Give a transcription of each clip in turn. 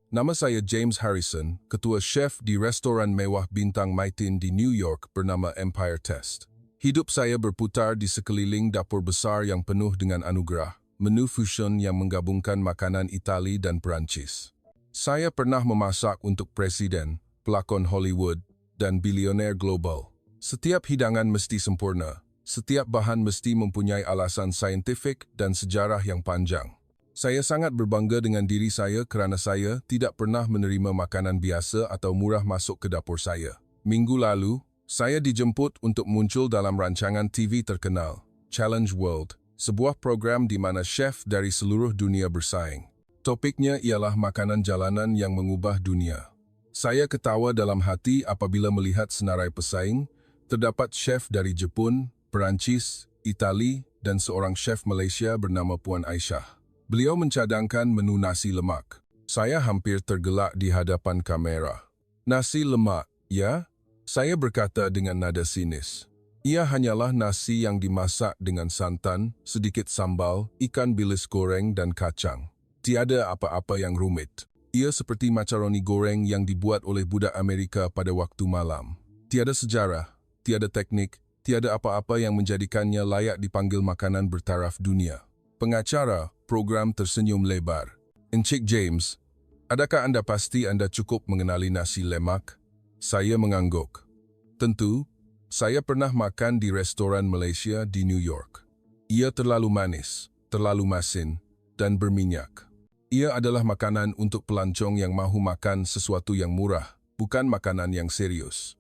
Nama saya James Harrison, ketua chef di restoran mewah bintang Maitin di New York bernama Empire Test. Hidup saya berputar di sekeliling dapur besar yang penuh dengan anugerah, menu fusion yang menggabungkan makanan Itali dan Perancis. Saya pernah memasak untuk presiden, pelakon Hollywood, dan bilioner global. Setiap hidangan mesti sempurna, setiap bahan mesti mempunyai alasan saintifik dan sejarah yang panjang. Saya sangat berbangga dengan diri saya kerana saya tidak pernah menerima makanan biasa atau murah masuk ke dapur saya. Minggu lalu, saya dijemput untuk muncul dalam rancangan TV terkenal, Challenge World, sebuah program di mana chef dari seluruh dunia bersaing. Topiknya ialah makanan jalanan yang mengubah dunia. Saya ketawa dalam hati apabila melihat senarai pesaing, terdapat chef dari Jepun, Perancis, Itali, dan seorang chef Malaysia bernama Puan Aisyah. Beliau mencadangkan menu nasi lemak. Saya hampir tergelak di hadapan kamera. Nasi lemak, ya? Saya berkata dengan nada sinis. Ia hanyalah nasi yang dimasak dengan santan, sedikit sambal, ikan bilis goreng dan kacang. Tiada apa-apa yang rumit. Ia seperti macaroni goreng yang dibuat oleh budak Amerika pada waktu malam. Tiada sejarah, tiada teknik, tiada apa-apa yang menjadikannya layak dipanggil makanan bertaraf dunia. Pengacara program tersenyum lebar. Encik James, adakah anda pasti anda cukup mengenali nasi lemak? Saya mengangguk. Tentu, saya pernah makan di restoran Malaysia di New York. Ia terlalu manis, terlalu masin, dan berminyak. Ia adalah makanan untuk pelancong yang mahu makan sesuatu yang murah, bukan makanan yang serius.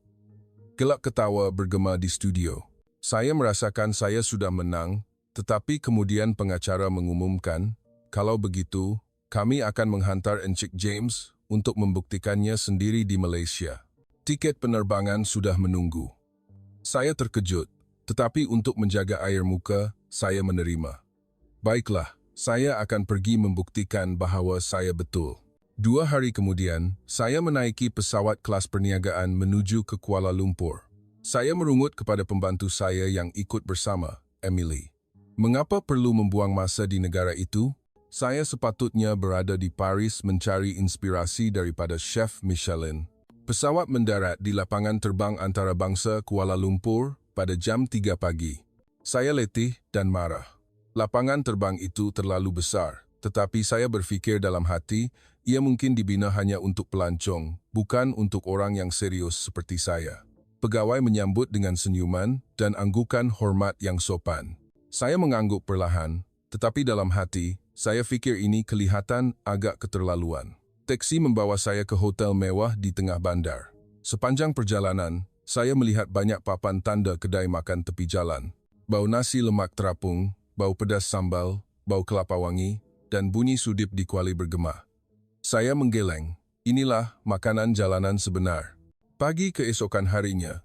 Gelak ketawa bergema di studio. Saya merasakan saya sudah menang, tetapi kemudian pengacara mengumumkan, kalau begitu, kami akan menghantar Encik James untuk membuktikannya sendiri di Malaysia. Tiket penerbangan sudah menunggu. Saya terkejut, tetapi untuk menjaga air muka, saya menerima. Baiklah, saya akan pergi membuktikan bahawa saya betul. 2 hari kemudian, saya menaiki pesawat kelas perniagaan menuju ke Kuala Lumpur. Saya merungut kepada pembantu saya yang ikut bersama, Emily. Mengapa perlu membuang masa di negara itu? Saya sepatutnya berada di Paris mencari inspirasi daripada chef Michelin. Pesawat mendarat di lapangan terbang antarabangsa Kuala Lumpur pada jam 3 pagi. Saya letih dan marah. Lapangan terbang itu terlalu besar, tetapi saya berfikir dalam hati, ia mungkin dibina hanya untuk pelancong, bukan untuk orang yang serius seperti saya. Pegawai menyambut dengan senyuman dan anggukan hormat yang sopan. Saya mengangguk perlahan, tetapi dalam hati, saya fikir ini kelihatan agak keterlaluan. Teksi membawa saya ke hotel mewah di tengah bandar. Sepanjang perjalanan, saya melihat banyak papan tanda kedai makan tepi jalan. Bau nasi lemak terapung, bau pedas sambal, bau kelapa wangi, dan bunyi sudip di kuali bergema. Saya menggeleng. Inilah makanan jalanan sebenar. Pagi keesokan harinya,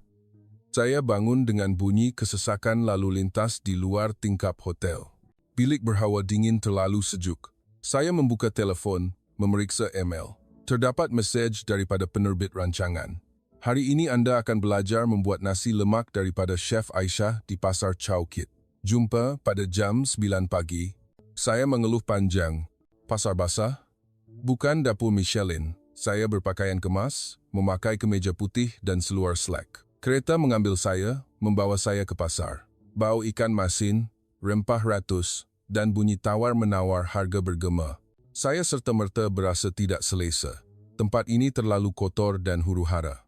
saya bangun dengan bunyi kesesakan lalu lintas di luar tingkap hotel. Bilik berhawa dingin terlalu sejuk. Saya membuka telefon, memeriksa email. Terdapat mesej daripada penerbit rancangan. Hari ini anda akan belajar membuat nasi lemak daripada Chef Aisyah di Pasar Chow Kit. Jumpa pada jam 9 pagi. Saya mengeluh panjang. Pasar basah? Bukan dapur Michelin. Saya berpakaian kemas, memakai kemeja putih dan seluar slack. Kereta mengambil saya, membawa saya ke pasar. Bau ikan masin, rempah ratus, dan bunyi tawar-menawar harga bergema. Saya serta-merta berasa tidak selesa. Tempat ini terlalu kotor dan huru-hara.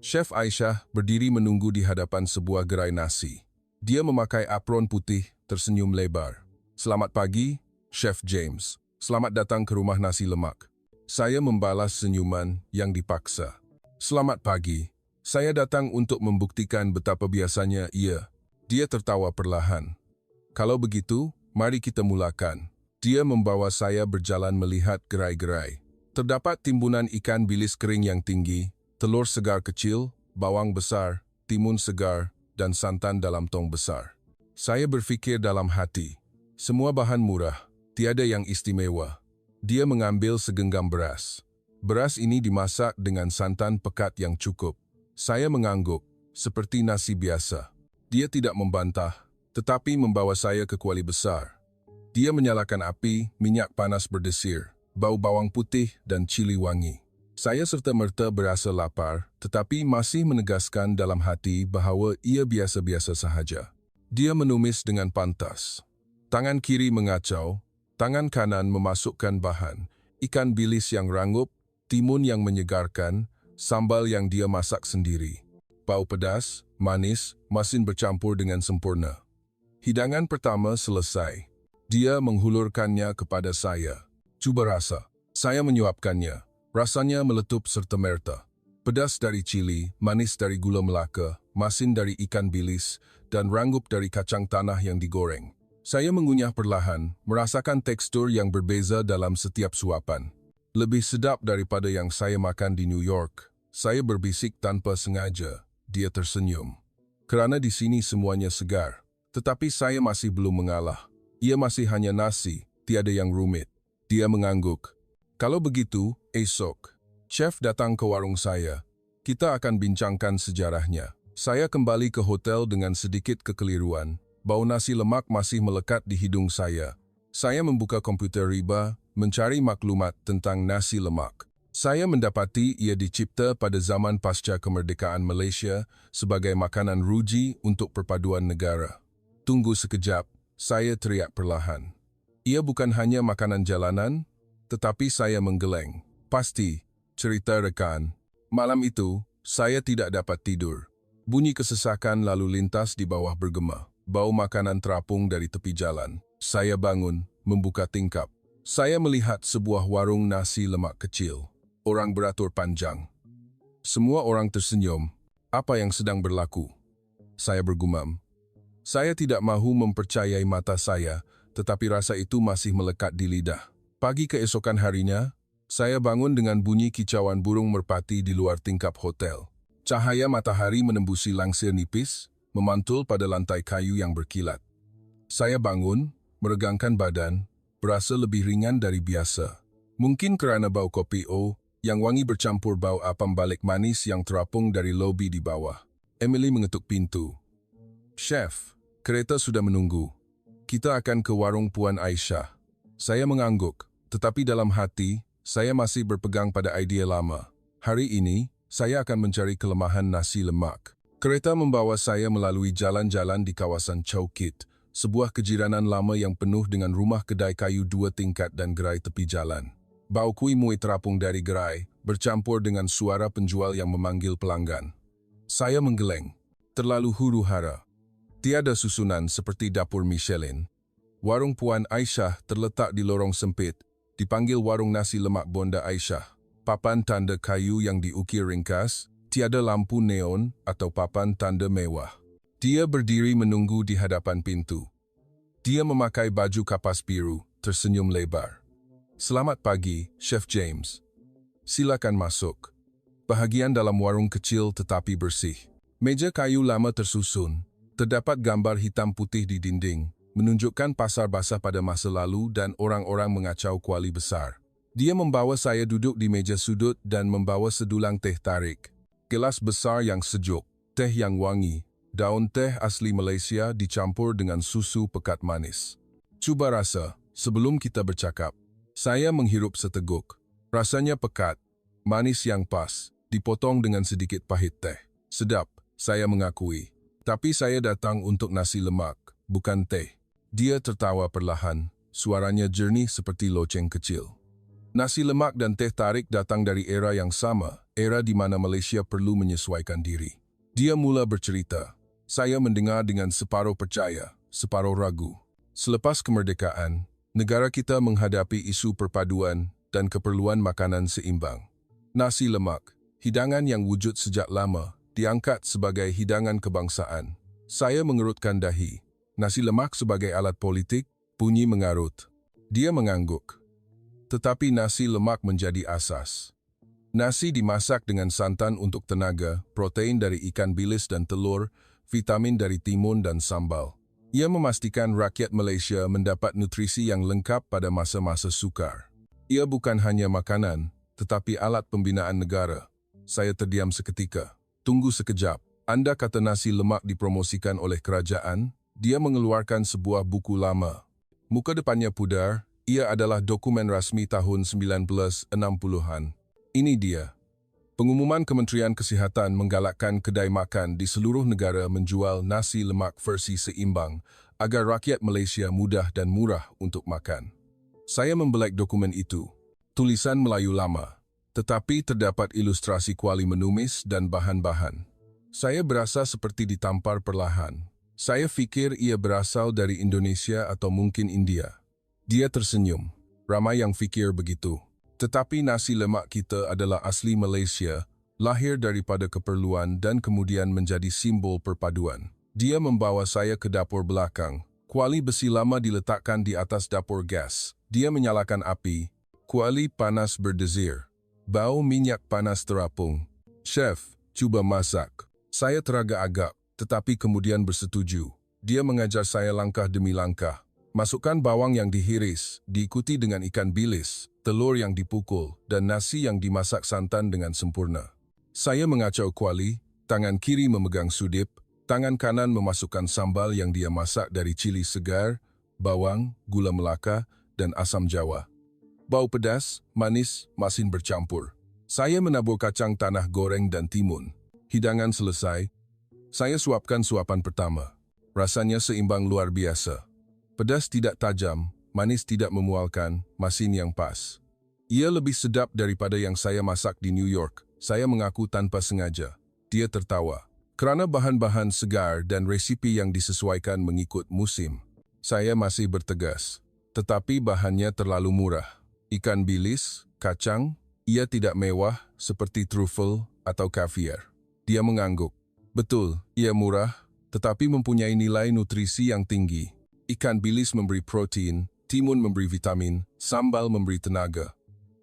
Chef Aisyah berdiri menunggu di hadapan sebuah gerai nasi. Dia memakai apron putih, tersenyum lebar. Selamat pagi, Chef James. Selamat datang ke rumah nasi lemak. Saya membalas senyuman yang dipaksa. Selamat pagi. Saya datang untuk membuktikan betapa biasanya ia. Dia tertawa perlahan. Kalau begitu, mari kita mulakan. Dia membawa saya berjalan melihat gerai-gerai. Terdapat timbunan ikan bilis kering yang tinggi, telur segar kecil, bawang besar, timun segar, dan santan dalam tong besar. Saya berfikir dalam hati, semua bahan murah, tiada yang istimewa. Dia mengambil segenggam beras. Beras ini dimasak dengan santan pekat yang cukup. Saya mengangguk, seperti nasi biasa. Dia tidak membantah, tetapi membawa saya ke kuali besar. Dia menyalakan api, minyak panas berdesir. bau bawang putih dan cili wangi. Saya serta-merta berasa lapar, tetapi masih menegaskan dalam hati bahawa ia biasa-biasa sahaja. Dia menumis dengan pantas. Tangan kiri mengacau, tangan kanan memasukkan bahan, ikan bilis yang rangup, timun yang menyegarkan, sambal yang dia masak sendiri. Bau pedas, manis, masin bercampur dengan sempurna. Hidangan pertama selesai. Dia menghulurkannya kepada saya. Cuba rasa. Saya menyuapkannya. Rasanya meletup serta-merta. Pedas dari cili, manis dari gula Melaka, masin dari ikan bilis, dan rangup dari kacang tanah yang digoreng. Saya mengunyah perlahan, merasakan tekstur yang berbeza dalam setiap suapan. Lebih sedap daripada yang saya makan di New York. Saya berbisik tanpa sengaja. Dia tersenyum. Kerana di sini semuanya segar. Tetapi saya masih belum mengalah. Ia masih hanya nasi, tiada yang rumit. Dia mengangguk. Kalau begitu, esok, chef datang ke warung saya. Kita akan bincangkan sejarahnya. Saya kembali ke hotel dengan sedikit kekeliruan. Bau nasi lemak masih melekat di hidung saya. Saya membuka komputer riba, mencari maklumat tentang nasi lemak. Saya mendapati ia dicipta pada zaman pasca kemerdekaan Malaysia sebagai makanan ruji untuk perpaduan negara. Tunggu sekejap, saya teriak perlahan. Ia bukan hanya makanan jalanan, tetapi saya menggeleng. Pasti, cerita rekan. Malam itu, saya tidak dapat tidur. Bunyi kesesakan lalu lintas di bawah bergema. Bau makanan terapung dari tepi jalan. Saya bangun, membuka tingkap. Saya melihat sebuah warung nasi lemak kecil. Orang beratur panjang. Semua orang tersenyum. Apa yang sedang berlaku? Saya bergumam. Saya tidak mahu mempercayai mata saya, tetapi rasa itu masih melekat di lidah. Pagi keesokan harinya, saya bangun dengan bunyi kicauan burung merpati di luar tingkap hotel. Cahaya matahari menembusi langsir nipis, memantul pada lantai kayu yang berkilat. Saya bangun, meregangkan badan, berasa lebih ringan dari biasa. Mungkin kerana bau kopi yang wangi bercampur bau apam balik manis yang terapung dari lobi di bawah. Emily mengetuk pintu. Chef, kereta sudah menunggu. Kita akan ke warung Puan Aisyah. Saya mengangguk. Tetapi dalam hati, saya masih berpegang pada idea lama. Hari ini, saya akan mencari kelemahan nasi lemak. Kereta membawa saya melalui jalan-jalan di kawasan Chowkit, sebuah kejiranan lama yang penuh dengan rumah kedai kayu 2 tingkat dan gerai tepi jalan. Bau kuih muih terapung dari gerai, bercampur dengan suara penjual yang memanggil pelanggan. Saya menggeleng. Terlalu huru-hara. Tiada susunan seperti dapur Michelin. Warung Puan Aisyah terletak di lorong sempit, dipanggil warung nasi lemak Bonda Aisyah. Papan tanda kayu yang diukir ringkas, tiada lampu neon atau papan tanda mewah. Dia berdiri menunggu di hadapan pintu. Dia memakai baju kapas biru, tersenyum lebar. Selamat pagi, Chef James. Silakan masuk. Bahagian dalam warung kecil tetapi bersih. Meja kayu lama tersusun. Terdapat gambar hitam putih di dinding, menunjukkan pasar basah pada masa lalu dan orang-orang mengacau kuali besar. Dia membawa saya duduk di meja sudut dan membawa sedulang teh tarik. Gelas besar yang sejuk, teh yang wangi, daun teh asli Malaysia dicampur dengan susu pekat manis. Cuba rasa, sebelum kita bercakap. Saya menghirup seteguk. Rasanya pekat, manis yang pas, dipotong dengan sedikit pahit teh. Sedap, saya mengakui. Tapi saya datang untuk nasi lemak, bukan teh. Dia tertawa perlahan, suaranya jernih seperti loceng kecil. Nasi lemak dan teh tarik datang dari era yang sama, era di mana Malaysia perlu menyesuaikan diri. Dia mula bercerita. Saya mendengar dengan separuh percaya, separuh ragu. Selepas kemerdekaan, negara kita menghadapi isu perpaduan dan keperluan makanan seimbang. Nasi lemak, hidangan yang wujud sejak lama, diangkat sebagai hidangan kebangsaan. Saya mengerutkan dahi. Nasi lemak sebagai alat politik, bunyi mengarut. Dia mengangguk. Tetapi nasi lemak menjadi asas. Nasi dimasak dengan santan untuk tenaga, protein dari ikan bilis dan telur, vitamin dari timun dan sambal. Ia memastikan rakyat Malaysia mendapat nutrisi yang lengkap pada masa-masa sukar. Ia bukan hanya makanan, tetapi alat pembinaan negara. Saya terdiam seketika. Tunggu sekejap. Anda kata nasi lemak dipromosikan oleh kerajaan? Dia mengeluarkan sebuah buku lama. Muka depannya pudar, Ia adalah dokumen rasmi tahun 1960-an. Ini dia. Pengumuman Kementerian Kesihatan menggalakkan kedai makan di seluruh negara menjual nasi lemak versi seimbang agar rakyat Malaysia mudah dan murah untuk makan. Saya membelak dokumen itu. Tulisan Melayu lama, tetapi terdapat ilustrasi kuali menumis dan bahan-bahan. Saya berasa seperti ditampar perlahan. Saya fikir ia berasal dari Indonesia atau mungkin India. Dia tersenyum. Ramai yang fikir begitu. Tetapi nasi lemak kita adalah asli Malaysia, lahir daripada keperluan dan kemudian menjadi simbol perpaduan. Dia membawa saya ke dapur belakang. Kuali besi lama diletakkan di atas dapur gas. Dia menyalakan api. Kuali panas berdesir. Bau minyak panas terapung. Chef, cuba masak. Saya teragak-agak, tetapi kemudian bersetuju. Dia mengajar saya langkah demi langkah. Masukkan bawang yang dihiris, diikuti dengan ikan bilis, telur yang dipukul, dan nasi yang dimasak santan dengan sempurna. Saya mengacau kuali, tangan kiri memegang sudip, tangan kanan memasukkan sambal yang dia masak dari cili segar, bawang, gula Melaka, dan asam Jawa. Bau pedas, manis, masin bercampur. Saya menabur kacang tanah goreng dan timun. Hidangan selesai. Saya suapkan suapan pertama. Rasanya seimbang luar biasa. Pedas tidak tajam, manis tidak memualkan, masin yang pas. Ia lebih sedap daripada yang saya masak di New York. Saya mengaku tanpa sengaja. Dia tertawa. Kerana bahan-bahan segar dan resipi yang disesuaikan mengikut musim. Saya masih bertegas. Tetapi bahannya terlalu murah. Ikan bilis, kacang, ia tidak mewah seperti truffle atau caviar. Dia mengangguk. Betul, ia murah, tetapi mempunyai nilai nutrisi yang tinggi. Ikan bilis memberi protein, timun memberi vitamin, sambal memberi tenaga.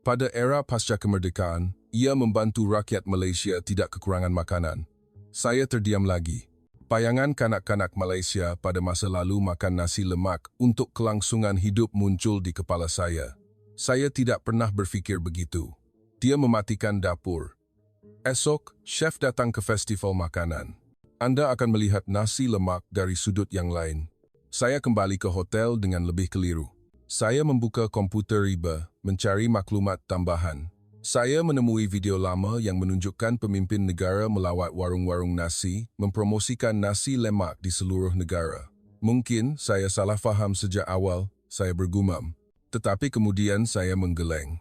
Pada era pasca kemerdekaan, ia membantu rakyat Malaysia tidak kekurangan makanan. Saya terdiam lagi. Bayangan kanak-kanak Malaysia pada masa lalu makan nasi lemak untuk kelangsungan hidup muncul di kepala saya. Saya tidak pernah berfikir begitu. Dia mematikan dapur. Esok, chef datang ke festival makanan. Anda akan melihat nasi lemak dari sudut yang lain. Saya kembali ke hotel dengan lebih keliru. Saya membuka komputer riba, mencari maklumat tambahan. Saya menemui video lama yang menunjukkan pemimpin negara melawat warung-warung nasi, mempromosikan nasi lemak di seluruh negara. Mungkin saya salah faham sejak awal, saya bergumam. Tetapi kemudian saya menggeleng.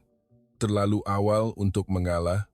Terlalu awal untuk mengalah.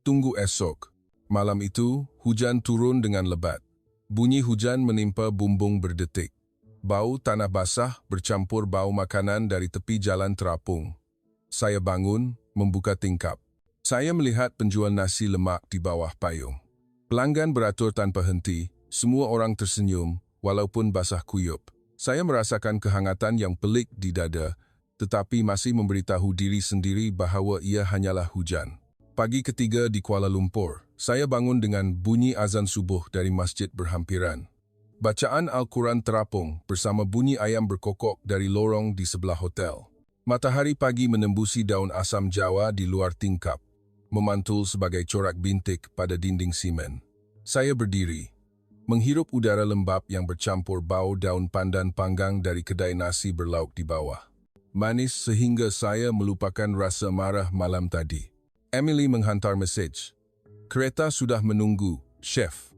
Tunggu esok. Malam itu, hujan turun dengan lebat. Bunyi hujan menimpa bumbung berdetik. Bau tanah basah bercampur bau makanan dari tepi jalan terapung. Saya bangun, membuka tingkap. Saya melihat penjual nasi lemak di bawah payung. Pelanggan beratur tanpa henti, semua orang tersenyum, walaupun basah kuyup. Saya merasakan kehangatan yang pelik di dada, tetapi masih memberitahu diri sendiri bahawa ia hanyalah hujan. Pagi ketiga di Kuala Lumpur, saya bangun dengan bunyi azan subuh dari masjid berhampiran. Bacaan Al-Quran terapung bersama bunyi ayam berkokok dari lorong di sebelah hotel. Matahari pagi menembusi daun asam Jawa di luar tingkap, memantul sebagai corak bintik pada dinding simen. Saya berdiri, menghirup udara lembab yang bercampur bau daun pandan panggang dari kedai nasi berlauk di bawah. Manis sehingga saya melupakan rasa marah malam tadi. Emily menghantar mesej. Kereta sudah menunggu, chef.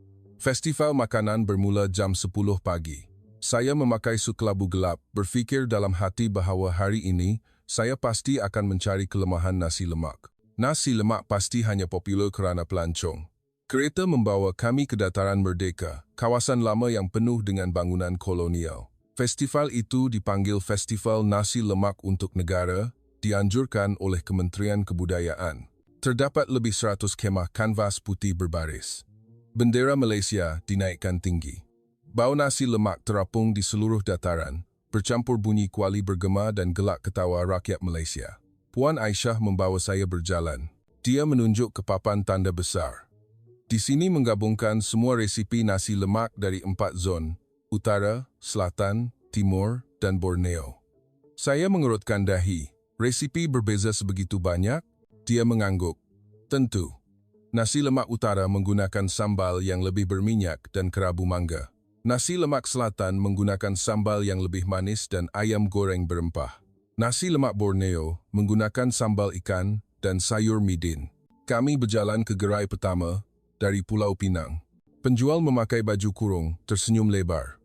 Festival makanan bermula jam 10 pagi. Saya memakai suit kelabu gelap, berfikir dalam hati bahawa hari ini, saya pasti akan mencari kelemahan nasi lemak. Nasi lemak pasti hanya popular kerana pelancong. Kereta membawa kami ke Dataran Merdeka, kawasan lama yang penuh dengan bangunan kolonial. Festival itu dipanggil Festival Nasi Lemak untuk Negara, dianjurkan oleh Kementerian Kebudayaan. Terdapat lebih 100 kemah kanvas putih berbaris. Bendera Malaysia dinaikkan tinggi. Bau nasi lemak terapung di seluruh dataran, bercampur bunyi kuali bergema dan gelak ketawa rakyat Malaysia. Puan Aisyah membawa saya berjalan. Dia menunjuk ke papan tanda besar. Di sini menggabungkan semua resipi nasi lemak dari 4 zon, Utara, Selatan, Timur, dan Borneo. Saya mengerutkan dahi. Resipi berbeza sebegitu banyak? Dia mengangguk. Tentu. Nasi lemak utara menggunakan sambal yang lebih berminyak dan kerabu mangga. Nasi lemak selatan menggunakan sambal yang lebih manis dan ayam goreng berempah. Nasi lemak Borneo menggunakan sambal ikan dan sayur midin. Kami berjalan ke gerai pertama dari Pulau Pinang. Penjual memakai baju kurung, tersenyum lebar.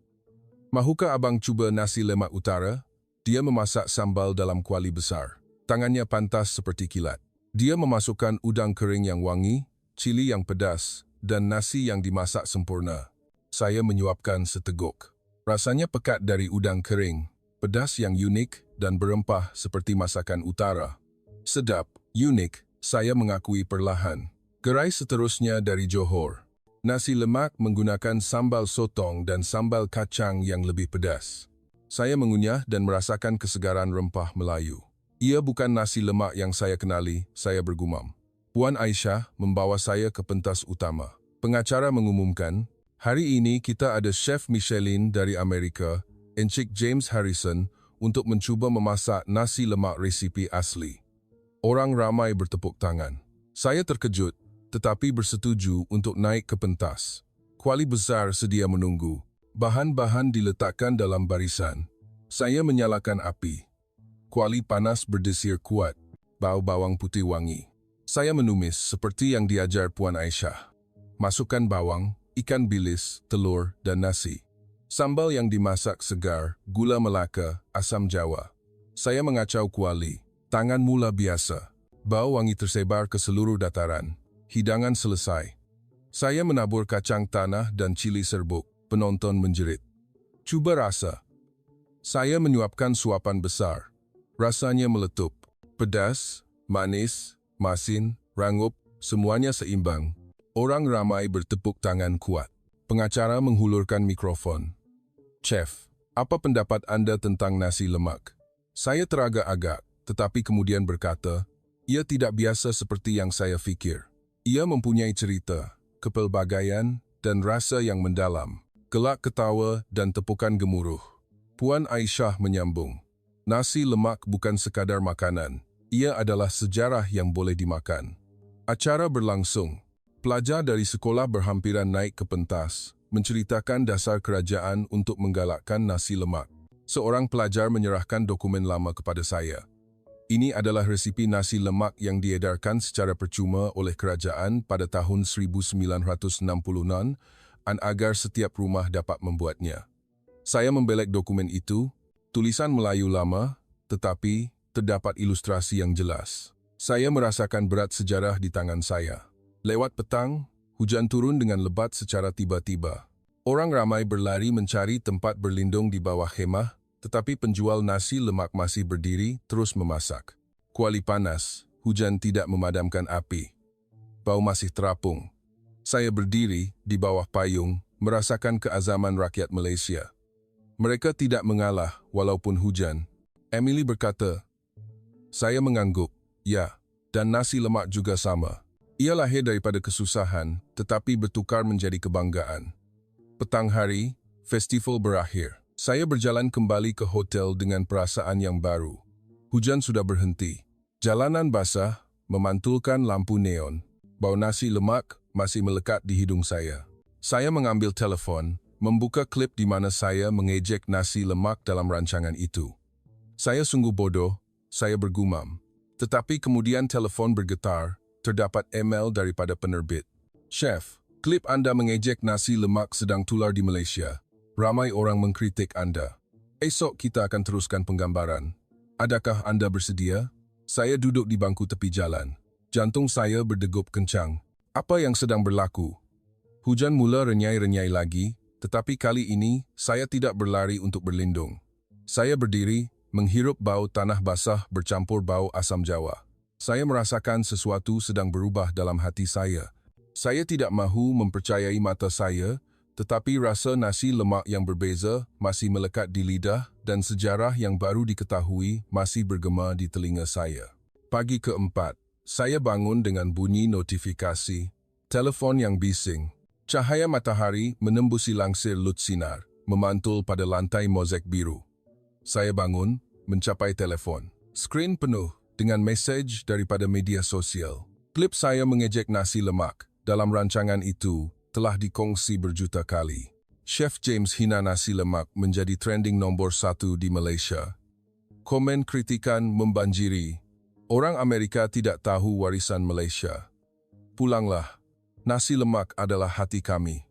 Mahukah abang cuba nasi lemak utara? Dia memasak sambal dalam kuali besar. Tangannya pantas seperti kilat. Dia memasukkan udang kering yang wangi, cili yang pedas, dan nasi yang dimasak sempurna. Saya menyuapkan seteguk. Rasanya pekat dari udang kering, pedas yang unik dan berempah seperti masakan utara. Sedap, unik, saya mengakui perlahan. Gerai seterusnya dari Johor. Nasi lemak menggunakan sambal sotong dan sambal kacang yang lebih pedas. Saya mengunyah dan merasakan kesegaran rempah Melayu. Ia bukan nasi lemak yang saya kenali, saya bergumam. Puan Aisyah membawa saya ke pentas utama. Pengacara mengumumkan, hari ini kita ada chef Michelin dari Amerika, Encik James Harrison, untuk mencuba memasak nasi lemak resipi asli. Orang ramai bertepuk tangan. Saya terkejut, tetapi bersetuju untuk naik ke pentas. Kuali besar sedia menunggu. Bahan-bahan diletakkan dalam barisan. Saya menyalakan api. Kuali panas berdesir kuat, bau bawang putih wangi. Saya menumis seperti yang diajar Puan Aisyah. Masukkan bawang, ikan bilis, telur, dan nasi. Sambal yang dimasak segar, gula Melaka, asam Jawa. Saya mengacau kuali. Tangan mula biasa. Bau wangi tersebar ke seluruh dataran. Hidangan selesai. Saya menabur kacang tanah dan cili serbuk. Penonton menjerit. Cuba rasa. Saya menyuapkan suapan besar. Rasanya meletup. Pedas, manis, masin, rangup, semuanya seimbang. Orang ramai bertepuk tangan kuat. Pengacara menghulurkan mikrofon. Chef, apa pendapat Anda tentang nasi lemak? Saya teragak-agak, tetapi kemudian berkata, ia tidak biasa seperti yang saya fikir. Ia mempunyai cerita, kepelbagaian, dan rasa yang mendalam. Gelak ketawa dan tepukan gemuruh. Puan Aisyah menyambung, nasi lemak bukan sekadar makanan. Ia adalah sejarah yang boleh dimakan. Acara berlangsung. Pelajar dari sekolah berhampiran naik ke pentas, menceritakan dasar kerajaan untuk menggalakkan nasi lemak. Seorang pelajar menyerahkan dokumen lama kepada saya. Ini adalah resipi nasi lemak yang diedarkan secara percuma oleh kerajaan pada tahun 1960-an agar setiap rumah dapat membuatnya. Saya membelek dokumen itu, tulisan Melayu lama, tetapi terdapat ilustrasi yang jelas. Saya merasakan berat sejarah di tangan saya. Lewat petang, hujan turun dengan lebat secara tiba-tiba. Orang ramai berlari mencari tempat berlindung di bawah khemah, tetapi penjual nasi lemak masih berdiri terus memasak. Kuali panas, hujan tidak memadamkan api. Bau masih terapung. Saya berdiri di bawah payung, merasakan keazaman rakyat Malaysia. Mereka tidak mengalah walaupun hujan. Emily berkata, saya mengangguk, ya, dan nasi lemak juga sama. Ia lahir daripada kesusahan, tetapi bertukar menjadi kebanggaan. Petang hari, festival berakhir. Saya berjalan kembali ke hotel dengan perasaan yang baru. Hujan sudah berhenti. Jalanan basah, memantulkan lampu neon. Bau nasi lemak masih melekat di hidung saya. Saya mengambil telepon, membuka klip di mana saya mengejek nasi lemak dalam rancangan itu. Saya sungguh bodoh, saya bergumam. Tetapi kemudian telepon bergetar. Terdapat email daripada penerbit. Chef, klip Anda mengejek nasi lemak sedang tular di Malaysia. Ramai orang mengkritik Anda. Esok kita akan teruskan penggambaran. Adakah Anda bersedia? Saya duduk di bangku tepi jalan. Jantung saya berdegup kencang. Apa yang sedang berlaku? Hujan mula renyai-renyai lagi, tetapi kali ini saya tidak berlari untuk berlindung. Saya berdiri, menghirup bau tanah basah bercampur bau asam Jawa. Saya merasakan sesuatu sedang berubah dalam hati saya. Saya tidak mahu mempercayai mata saya, tetapi rasa nasi lemak yang berbeza masih melekat di lidah dan sejarah yang baru diketahui masih bergema di telinga saya. Pagi keempat, saya bangun dengan bunyi notifikasi. Telepon yang bising. Cahaya matahari menembusi langsir lut sinar, memantul pada lantai mozaik biru. Saya bangun, mencapai telepon. Skrin penuh dengan mesej daripada media sosial. Klip saya mengejek nasi lemak dalam rancangan itu telah dikongsi berjuta kali. Chef James hina nasi lemak menjadi trending nombor 1 di Malaysia. Komen kritikan membanjiri. Orang Amerika tidak tahu warisan Malaysia. Pulanglah. Nasi lemak adalah hati kami.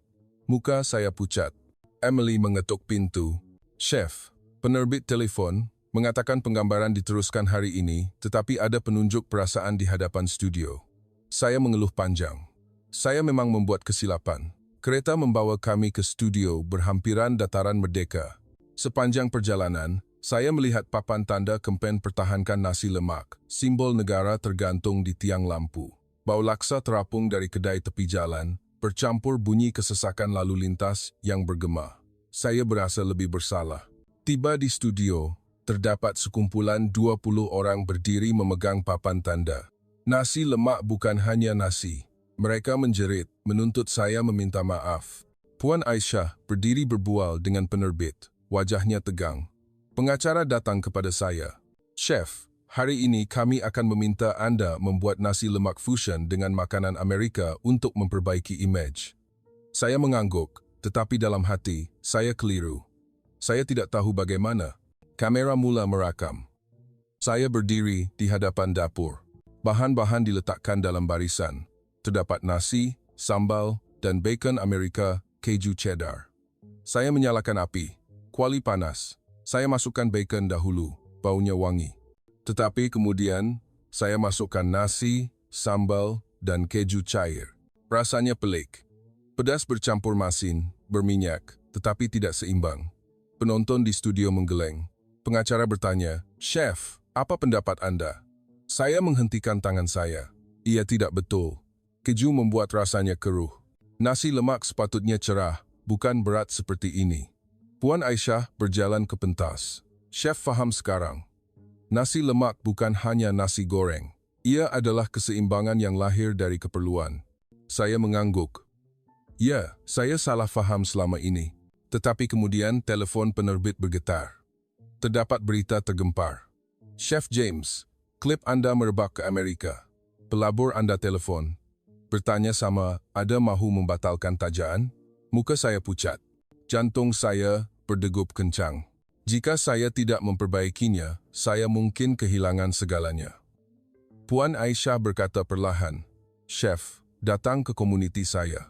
Muka saya pucat. Emily mengetuk pintu. Chef, penerbit telefon, mengatakan penggambaran diteruskan hari ini, tetapi ada penunjuk perasaan di hadapan studio. Saya mengeluh panjang. Saya memang membuat kesilapan. Kereta membawa kami ke studio berhampiran dataran Merdeka. Sepanjang perjalanan, saya melihat papan tanda kempen pertahankan nasi lemak, simbol negara tergantung di tiang lampu. Bau laksa terapung dari kedai tepi jalan, bercampur bunyi kesesakan lalu lintas yang bergema. Saya berasa lebih bersalah. Tiba di studio, terdapat sekumpulan 20 orang berdiri memegang papan tanda. Nasi lemak bukan hanya nasi. Mereka menjerit, menuntut saya meminta maaf. Puan Aisyah berdiri berbual dengan penerbit, wajahnya tegang. Pengacara datang kepada saya. Chef, hari ini kami akan meminta Anda membuat nasi lemak fusion dengan makanan Amerika untuk memperbaiki imej. Saya mengangguk, tetapi dalam hati, saya keliru. Saya tidak tahu bagaimana. Kamera mula merakam. Saya berdiri di hadapan dapur. Bahan-bahan diletakkan dalam barisan. Terdapat nasi, sambal, dan bacon Amerika, keju cheddar. Saya menyalakan api. Kuali panas. Saya masukkan bacon dahulu, baunya wangi. Tetapi kemudian, saya masukkan nasi, sambal, dan keju cair. Rasanya pelik. Pedas bercampur masin, berminyak, tetapi tidak seimbang. Penonton di studio menggeleng. Pengacara bertanya, Chef, apa pendapat Anda? Saya menghentikan tangan saya. Ia tidak betul. Keju membuat rasanya keruh. Nasi lemak sepatutnya cerah, bukan berat seperti ini. Puan Aisyah berjalan ke pentas. Chef faham sekarang. Nasi lemak bukan hanya nasi goreng. Ia adalah keseimbangan yang lahir dari keperluan. Saya mengangguk. Ya, saya salah faham selama ini. Tetapi kemudian telepon penerbit bergetar. Terdapat berita tergempar. Chef James, klip Anda merebak ke Amerika. Pelabur Anda telepon. Bertanya sama, ada mahu membatalkan tajaan? Muka saya pucat. Jantung saya berdegup kencang. Jika saya tidak memperbaikinya, saya mungkin kehilangan segalanya. Puan Aisyah berkata perlahan, Chef, datang ke komuniti saya.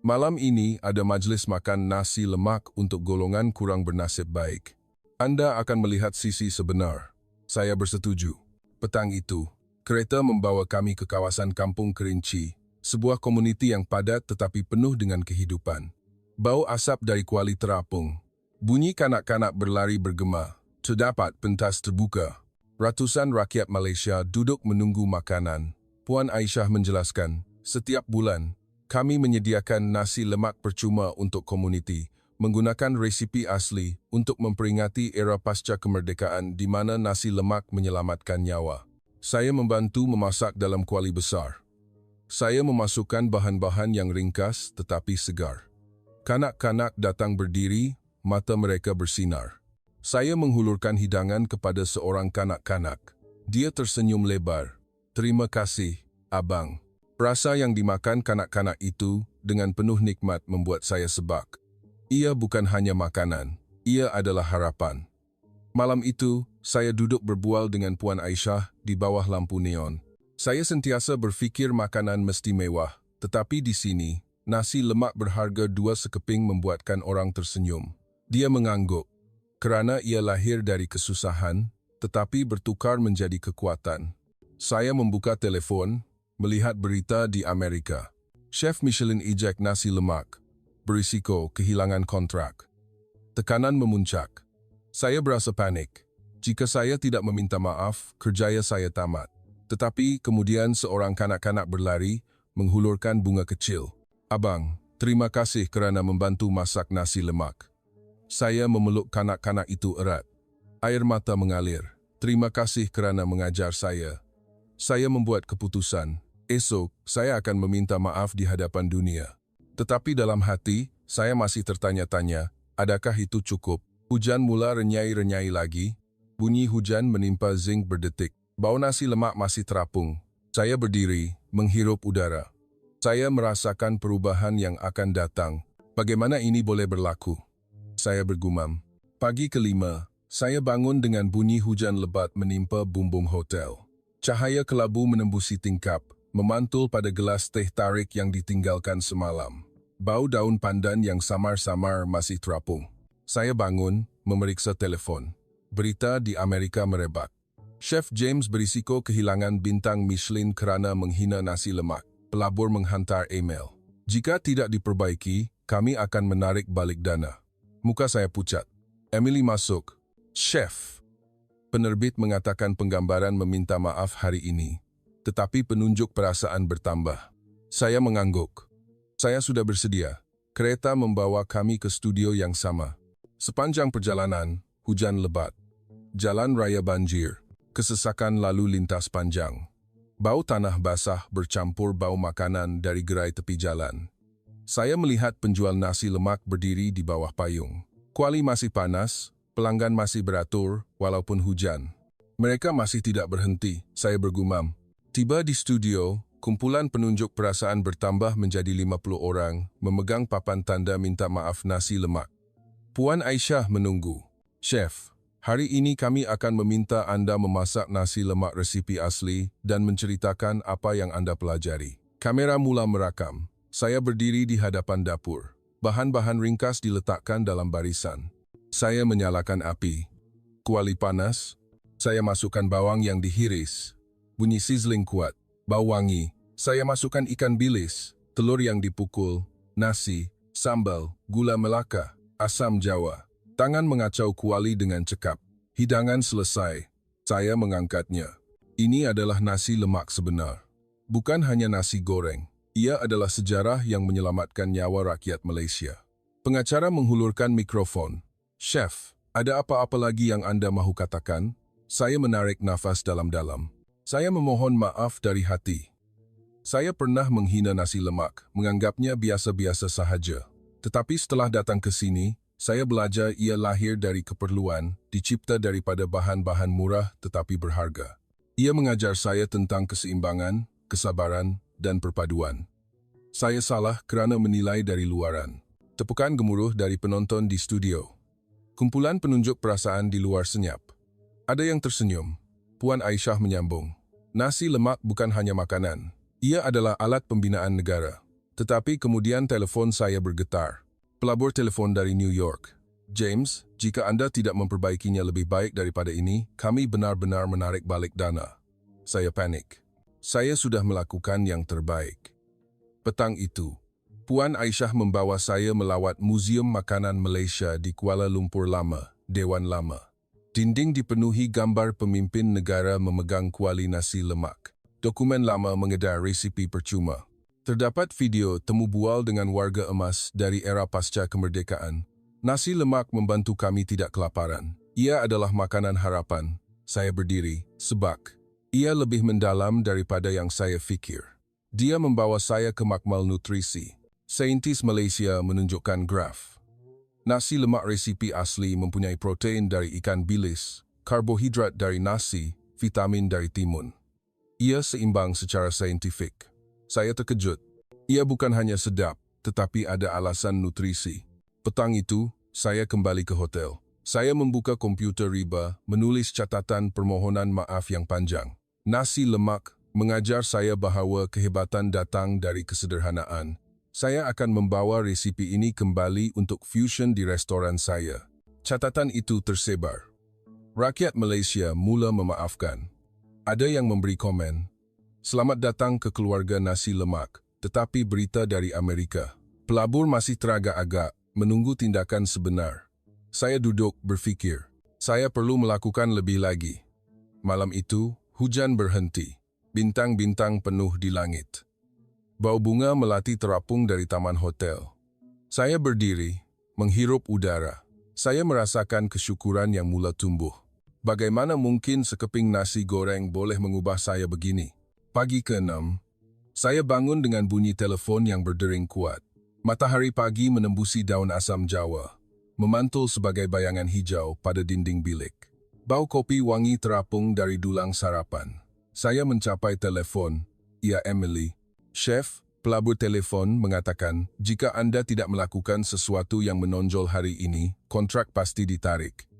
Malam ini ada majlis makan nasi lemak untuk golongan kurang bernasib baik. Anda akan melihat sisi sebenar. Saya bersetuju. Petang itu, kereta membawa kami ke kawasan Kampung Kerinci, sebuah komuniti yang padat tetapi penuh dengan kehidupan. Bau asap dari kuali terapung. Bunyi kanak-kanak berlari bergema. Terdapat pentas terbuka. Ratusan rakyat Malaysia duduk menunggu makanan. Puan Aisyah menjelaskan, setiap bulan, kami menyediakan nasi lemak percuma untuk komuniti, menggunakan resipi asli untuk memperingati era pasca kemerdekaan di mana nasi lemak menyelamatkan nyawa. Saya membantu memasak dalam kuali besar. Saya memasukkan bahan-bahan yang ringkas tetapi segar. Kanak-kanak datang berdiri, mata mereka bersinar. Saya menghulurkan hidangan kepada seorang kanak-kanak. Dia tersenyum lebar. Terima kasih, Abang. Rasa yang dimakan kanak-kanak itu dengan penuh nikmat membuat saya sebak. Ia bukan hanya makanan, ia adalah harapan. Malam itu, saya duduk berbual dengan Puan Aisyah di bawah lampu neon. Saya sentiasa berfikir makanan mesti mewah, tetapi di sini, nasi lemak berharga 2 sekeping membuatkan orang tersenyum. Dia mengangguk, kerana ia lahir dari kesusahan, tetapi bertukar menjadi kekuatan. Saya membuka telepon, melihat berita di Amerika. Chef Michelin ejek nasi lemak, berisiko kehilangan kontrak. Tekanan memuncak. Saya berasa panik. Jika saya tidak meminta maaf, kerjaya saya tamat. Tetapi kemudian seorang kanak-kanak berlari, menghulurkan bunga kecil. Abang, terima kasih kerana membantu masak nasi lemak. Saya memeluk kanak-kanak itu erat. Air mata mengalir. Terima kasih kerana mengajar saya. Saya membuat keputusan. Esok, saya akan meminta maaf di hadapan dunia. Tetapi dalam hati, saya masih tertanya-tanya, adakah itu cukup? Hujan mula renyai-renyai lagi. Bunyi hujan menimpa zinc berdetik. Bau nasi lemak masih terapung. Saya berdiri, menghirup udara. Saya merasakan perubahan yang akan datang. Bagaimana ini boleh berlaku? Saya bergumam. Pagi kelima, Saya bangun dengan bunyi hujan lebat menimpa bumbung hotel. Cahaya kelabu menembusi tingkap, memantul pada gelas teh tarik yang ditinggalkan semalam. Bau daun pandan yang samar-samar masih terapung. Saya bangun, memeriksa telepon. Berita di Amerika merebak. Chef James berisiko kehilangan bintang Michelin kerana menghina nasi lemak. Pelabur menghantar email. Jika tidak diperbaiki, kami akan menarik balik dana. Muka saya pucat. Emily masuk. Chef. Penerbit mengatakan penggambaran meminta maaf hari ini, tetapi penunjuk perasaan bertambah. Saya mengangguk. Saya sudah bersedia. Kereta membawa kami ke studio yang sama. Sepanjang perjalanan, hujan lebat. Jalan raya banjir. Kesesakan lalu lintas panjang. Bau tanah basah bercampur bau makanan dari gerai tepi jalan. Saya melihat penjual nasi lemak berdiri di bawah payung. Kuali masih panas, pelanggan masih beratur, walaupun hujan. Mereka masih tidak berhenti, saya bergumam. Tiba di studio, kumpulan penunjuk perasaan bertambah menjadi 50 orang, memegang papan tanda minta maaf nasi lemak. Puan Aisyah menunggu. Chef, hari ini kami akan meminta Anda memasak nasi lemak resipi asli dan menceritakan apa yang Anda pelajari. Kamera mula merakam. Saya berdiri di hadapan dapur. Bahan-bahan ringkas diletakkan dalam barisan. Saya menyalakan api. Kuali panas. Saya masukkan bawang yang dihiris. Bunyi sizzling kuat. Bau wangi. Saya masukkan ikan bilis, telur yang dipukul, nasi, sambal, gula Melaka, asam Jawa. Tangan mengacau kuali dengan cekap. Hidangan selesai. Saya mengangkatnya. Ini adalah nasi lemak sebenar. Bukan hanya nasi goreng. Ia adalah sejarah yang menyelamatkan nyawa rakyat Malaysia. Pengacara menghulurkan mikrofon. Chef, ada apa-apa lagi yang Anda mahu katakan? Saya menarik nafas dalam-dalam. Saya memohon maaf dari hati. Saya pernah menghina nasi lemak, menganggapnya biasa-biasa sahaja. Tetapi setelah datang ke sini, saya belajar ia lahir dari keperluan, dicipta daripada bahan-bahan murah tetapi berharga. Ia mengajar saya tentang keseimbangan, kesabaran, dan perpaduan. Saya salah kerana menilai dari luaran. Tepukan gemuruh dari penonton di studio. Kumpulan penunjuk perasaan di luar senyap. Ada yang tersenyum. Puan Aisyah menyambung. Nasi lemak bukan hanya makanan. Ia adalah alat pembinaan negara. Tetapi kemudian telefon saya bergetar. Pelabur telefon dari New York. James, jika Anda tidak memperbaikinya lebih baik daripada ini, kami benar-benar menarik balik dana. Saya panik. Saya sudah melakukan yang terbaik. Petang itu, Puan Aisyah membawa saya melawat Museum Makanan Malaysia di Kuala Lumpur Lama, Dewan Lama. Dinding dipenuhi gambar pemimpin negara memegang kuali nasi lemak. Dokumen lama mengedar resipi percuma. Terdapat video temu bual dengan warga emas dari era pasca kemerdekaan. Nasi lemak membantu kami tidak kelaparan. Ia adalah makanan harapan. Saya berdiri, sebab ia lebih mendalam daripada yang saya fikir. Dia membawa saya ke makmal nutrisi. Saintis Malaysia menunjukkan graf. Nasi lemak resipi asli mempunyai protein dari ikan bilis, karbohidrat dari nasi, vitamin dari timun. Ia seimbang secara saintifik. Saya terkejut. Ia bukan hanya sedap, tetapi ada alasan nutrisi. Petang itu, saya kembali ke hotel. Saya membuka komputer riba, menulis catatan permohonan maaf yang panjang. Nasi lemak mengajar saya bahawa kehebatan datang dari kesederhanaan. Saya akan membawa resipi ini kembali untuk fusion di restoran saya. Catatan itu tersebar. Rakyat Malaysia mula memaafkan. Ada yang memberi komen. Selamat datang ke keluarga nasi lemak, tetapi berita dari Amerika. Pelabur masih teragak-agak, menunggu tindakan sebenar. Saya duduk berfikir. Saya perlu melakukan lebih lagi. Malam itu, hujan berhenti, bintang-bintang penuh di langit. Bau bunga melati terapung dari taman hotel. Saya berdiri, menghirup udara. Saya merasakan kesyukuran yang mula tumbuh. Bagaimana mungkin sekeping nasi goreng boleh mengubah saya begini? Pagi ke-6, saya bangun dengan bunyi telefon yang berdering kuat. Matahari pagi menembusi daun asam Jawa, memantul sebagai bayangan hijau pada dinding bilik. Bau kopi wangi terapung dari dulang sarapan. Saya mencapai telefon. Ya, Emily. Chef, pelabur telefon mengatakan, jika Anda tidak melakukan sesuatu yang menonjol hari ini, kontrak pasti ditarik.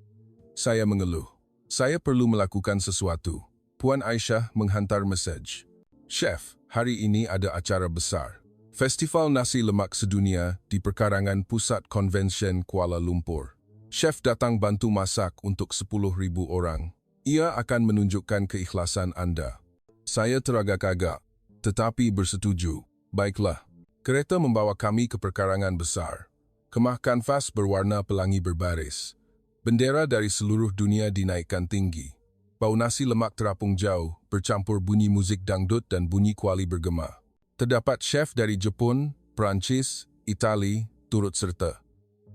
Saya mengeluh. Saya perlu melakukan sesuatu. Puan Aisyah menghantar mesej. Chef, hari ini ada acara besar. Festival Nasi Lemak Sedunia di Perkarangan Pusat Convention Kuala Lumpur. Chef datang bantu masak untuk 10,000 orang. Ia akan menunjukkan keikhlasan Anda. Saya teragak-agak, tetapi bersetuju. Baiklah. Kereta membawa kami ke perkarangan besar. Kemah kanvas berwarna pelangi berbaris. Bendera dari seluruh dunia dinaikkan tinggi. Bau nasi lemak terapung jauh, bercampur bunyi musik dangdut dan bunyi kuali bergema. Terdapat chef dari Jepun, Perancis, Itali, turut serta.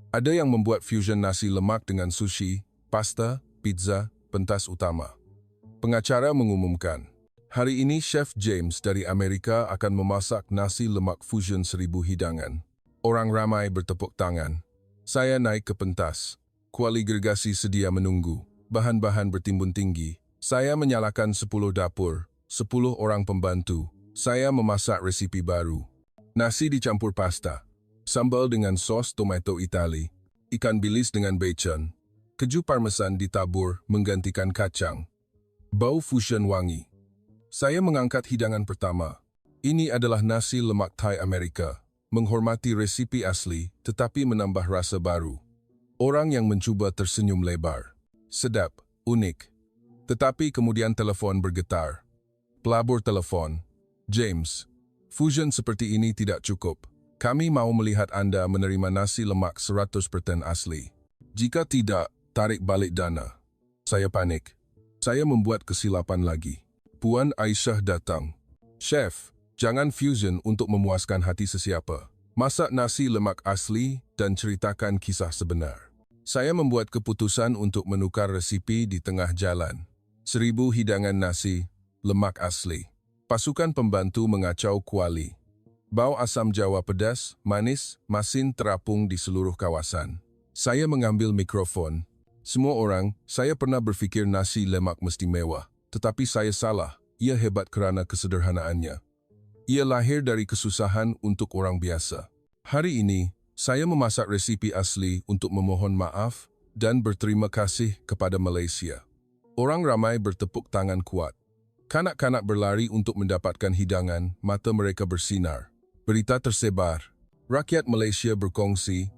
Ada yang membuat fusion nasi lemak dengan sushi, pasta, pizza, pentas utama. Pengacara mengumumkan, hari ini Chef James dari Amerika akan memasak nasi lemak fusion 1000 hidangan. Orang ramai bertepuk tangan. Saya naik ke pentas. Kuali gergasi sedia menunggu. Bahan-bahan bertimbun tinggi. Saya menyalakan 10 dapur, 10 orang pembantu. Saya memasak resipi baru. Nasi dicampur pasta. Sambal dengan sos tomato Itali. Ikan bilis dengan bacon. Keju parmesan ditabur menggantikan kacang. Bau fusion wangi. Saya mengangkat hidangan pertama. Ini adalah nasi lemak Thai Amerika. Menghormati resipi asli tetapi menambah rasa baru. Orang yang mencuba tersenyum lebar. Sedap, unik. Tetapi kemudian telepon bergetar. Pelabur telepon. James, fusion seperti ini tidak cukup. Kami mau melihat Anda menerima nasi lemak 100% asli. Jika tidak, tarik balik dana. Saya panik. Saya membuat kesilapan lagi. Puan Aisyah datang. Chef, jangan fusion untuk memuaskan hati sesiapa. Masak nasi lemak asli dan ceritakan kisah sebenar. Saya membuat keputusan untuk menukar resipi di tengah jalan. 1000 hidangan nasi, lemak asli. Pasukan pembantu mengacau kuali. Bau asam Jawa pedas, manis, masin terapung di seluruh kawasan. Saya mengambil mikrofon. Semua orang, saya pernah berfikir nasi lemak mesti mewah. Tetapi saya salah, ia hebat kerana kesederhanaannya. Ia lahir dari kesusahan untuk orang biasa. Hari ini, saya memasak resipi asli untuk memohon maaf dan berterima kasih kepada Malaysia. Orang ramai bertepuk tangan kuat. Kanak-kanak berlari untuk mendapatkan hidangan, mata mereka bersinar. Berita tersebar. Rakyat Malaysia berkongsi,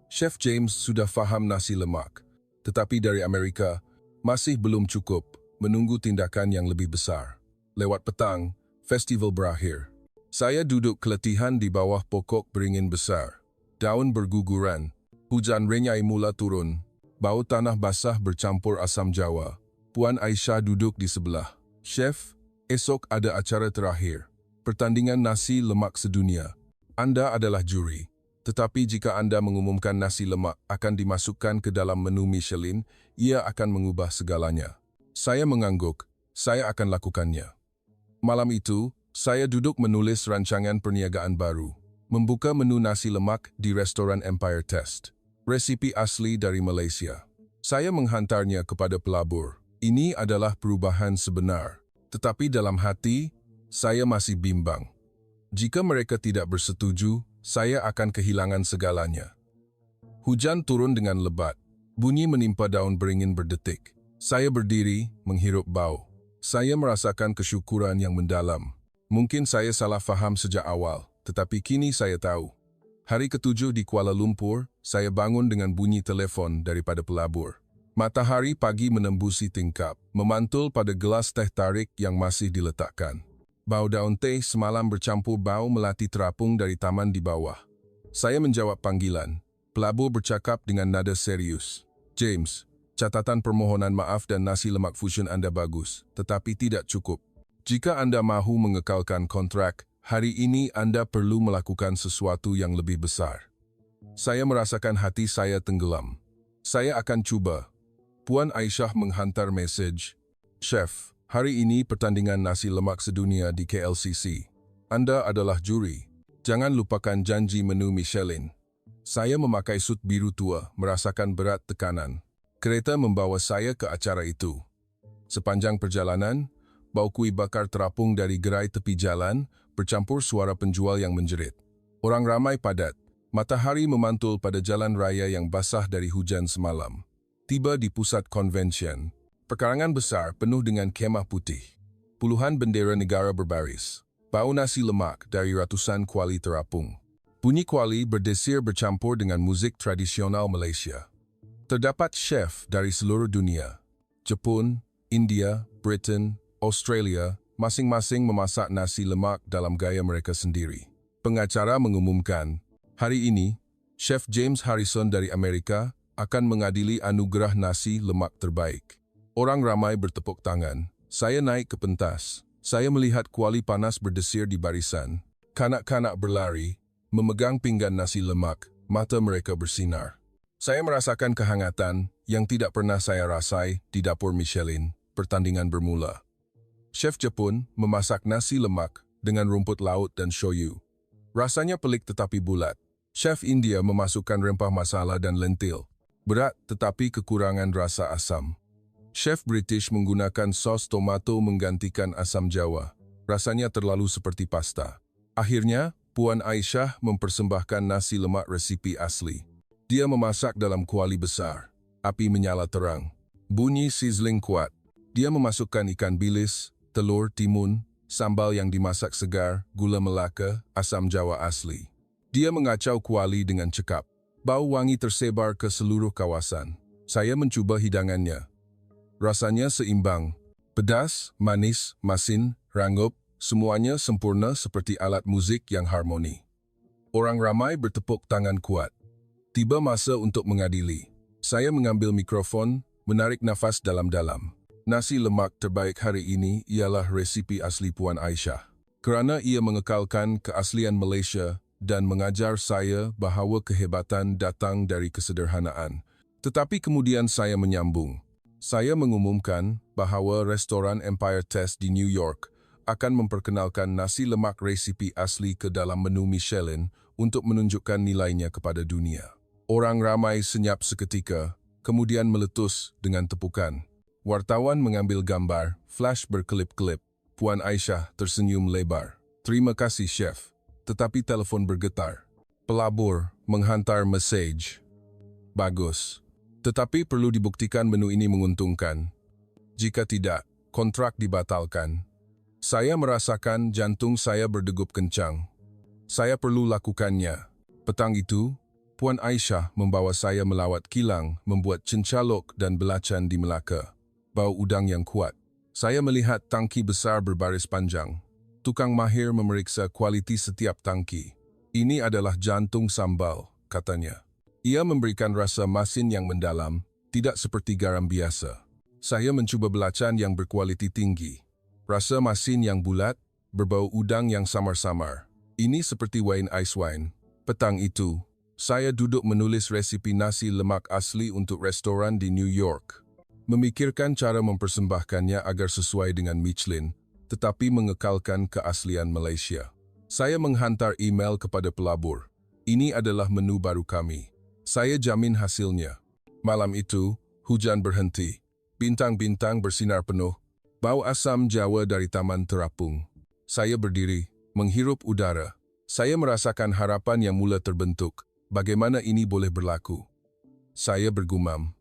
Chef James sudah faham nasi lemak. Tetapi dari Amerika, masih belum cukup menunggu tindakan yang lebih besar. Lewat petang, festival berakhir. Saya duduk keletihan di bawah pokok beringin besar. Daun berguguran, hujan renyai mula turun, bau tanah basah bercampur asam Jawa. Puan Aisyah duduk di sebelah. Chef, esok ada acara terakhir. Pertandingan nasi lemak sedunia. Anda adalah juri. Tetapi jika Anda mengumumkan nasi lemak akan dimasukkan ke dalam menu Michelin, ia akan mengubah segalanya. Saya mengangguk. Saya akan lakukannya. Malam itu, saya duduk menulis rancangan perniagaan baru. Membuka menu nasi lemak di restoran Empire Test. Resipi asli dari Malaysia. Saya menghantarnya kepada pelabur. Ini adalah perubahan sebenar. Tetapi dalam hati, saya masih bimbang. Jika mereka tidak bersetuju, saya akan kehilangan segalanya. Hujan turun dengan lebat. Bunyi menimpa daun beringin berdetik. Saya berdiri, menghirup bau. Saya merasakan kesyukuran yang mendalam. Mungkin saya salah faham sejak awal. Tetapi kini saya tahu. Hari ke-7 di Kuala Lumpur, saya bangun dengan bunyi telefon daripada pelabur. Matahari pagi menembusi tingkap, memantul pada gelas teh tarik yang masih diletakkan. Bau daun teh semalam bercampur bau melati terapung dari taman di bawah. Saya menjawab panggilan. Pelabur bercakap dengan nada serius. James, catatan permohonan maaf dan nasi lemak fusion Anda bagus, tetapi tidak cukup. Jika Anda mahu mengekalkan kontrak, hari ini Anda perlu melakukan sesuatu yang lebih besar. Saya merasakan hati saya tenggelam. Saya akan cuba. Puan Aisyah menghantar mesej. Chef, hari ini pertandingan nasi lemak sedunia di KLCC. Anda adalah juri. Jangan lupakan janji menu Michelin. Saya memakai sut biru tua, merasakan berat tekanan. Kereta membawa saya ke acara itu. Sepanjang perjalanan, bau kuih bakar terapung dari gerai tepi jalan, bercampur suara penjual yang menjerit. Orang ramai padat. Matahari memantul pada jalan raya yang basah dari hujan semalam. Tiba di pusat konvensyen. Perkarangan besar penuh dengan kemah putih. Puluhan bendera negara berbaris. Bau nasi lemak dari ratusan kuali terapung. Bunyi kuali berdesir bercampur dengan musik tradisional Malaysia. Terdapat chef dari seluruh dunia. Jepun, India, Britain, Australia, masing-masing memasak nasi lemak dalam gaya mereka sendiri. Pengacara mengumumkan, hari ini, Chef James Harrison dari Amerika akan mengadili anugerah nasi lemak terbaik. Orang ramai bertepuk tangan. Saya naik ke pentas. Saya melihat kuali panas berdesir di barisan. Kanak-kanak berlari, memegang pinggan nasi lemak, mata mereka bersinar. Saya merasakan kehangatan yang tidak pernah saya rasai di dapur Michelin. Pertandingan bermula. Chef Jepun memasak nasi lemak dengan rumput laut dan shoyu. Rasanya pelik tetapi bulat. Chef India memasukkan rempah masala dan lentil. Berat tetapi kekurangan rasa asam. Chef British menggunakan sos tomato menggantikan asam Jawa. Rasanya terlalu seperti pasta. Akhirnya, Puan Aisyah mempersembahkan nasi lemak resipi asli. Dia memasak dalam kuali besar. Api menyala terang. Bunyi sizzling kuat. Dia memasukkan ikan bilis, telur, timun, sambal yang dimasak segar, gula Melaka, asam Jawa asli. Dia mengacau kuali dengan cekap. Bau wangi tersebar ke seluruh kawasan. Saya mencoba hidangannya. Rasanya seimbang. Pedas, manis, masin, rangup, semuanya sempurna seperti alat musik yang harmoni. Orang ramai bertepuk tangan kuat. Tiba masa untuk mengadili. Saya mengambil mikrofon, menarik nafas dalam-dalam. Nasi lemak terbaik hari ini ialah resipi asli Puan Aisyah. Kerana ia mengekalkan keaslian Malaysia dan mengajar saya bahawa kehebatan datang dari kesederhanaan. Tetapi kemudian saya menyambung. Saya mengumumkan bahawa restoran Empire Test di New York akan memperkenalkan nasi lemak resipi asli ke dalam menu Michelin untuk menunjukkan nilainya kepada dunia. Orang ramai senyap seketika, kemudian meletus dengan tepukan. Wartawan mengambil gambar, flash berkelip-kelip. Puan Aisyah tersenyum lebar. Terima kasih, Chef. Tetapi telefon bergetar. Pelabur menghantar mesej. Bagus. Tetapi perlu dibuktikan menu ini menguntungkan. Jika tidak, kontrak dibatalkan. Saya merasakan jantung saya berdegup kencang. Saya perlu lakukannya. Petang itu, Puan Aisyah membawa saya melawat kilang, membuat cencalok dan belacan di Melaka. Bau udang yang kuat. Saya melihat tangki besar berbaris panjang. Tukang mahir memeriksa kualiti setiap tangki. Ini adalah jantung sambal, katanya. Ia memberikan rasa masin yang mendalam, tidak seperti garam biasa. Saya mencoba belacan yang berkualiti tinggi. Rasa masin yang bulat, berbau udang yang samar-samar. Ini seperti wine ice wine. Petang itu, saya duduk menulis resipi nasi lemak asli untuk restoran di New York. Memikirkan cara mempersembahkannya agar sesuai dengan Michelin, tetapi mengekalkan keaslian Malaysia. Saya menghantar email kepada pelabur. Ini adalah menu baru kami. Saya jamin hasilnya. Malam itu, hujan berhenti. Bintang-bintang bersinar penuh. Bau asam Jawa dari taman terapung. Saya berdiri, menghirup udara. Saya merasakan harapan yang mula terbentuk. Bagaimana ini boleh berlaku? Saya bergumam.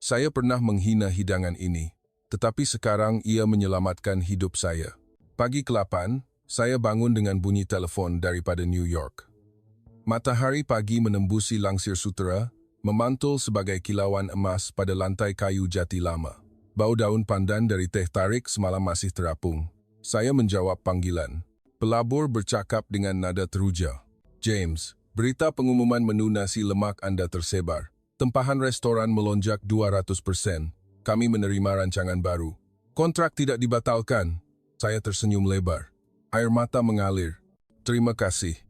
Saya pernah menghina hidangan ini, tetapi sekarang ia menyelamatkan hidup saya. Pagi ke-8, saya bangun dengan bunyi telefon daripada New York. Matahari pagi menembusi langsir sutera, memantul sebagai kilauan emas pada lantai kayu jati lama. Bau daun pandan dari teh tarik semalam masih terapung. Saya menjawab panggilan. Pelabur bercakap dengan nada teruja. James, berita pengumuman menu nasi lemak Anda tersebar. Tempahan restoran melonjak 200%. Kami menerima rancangan baru. Kontrak tidak dibatalkan. Saya tersenyum lebar. Air mata mengalir. Terima kasih.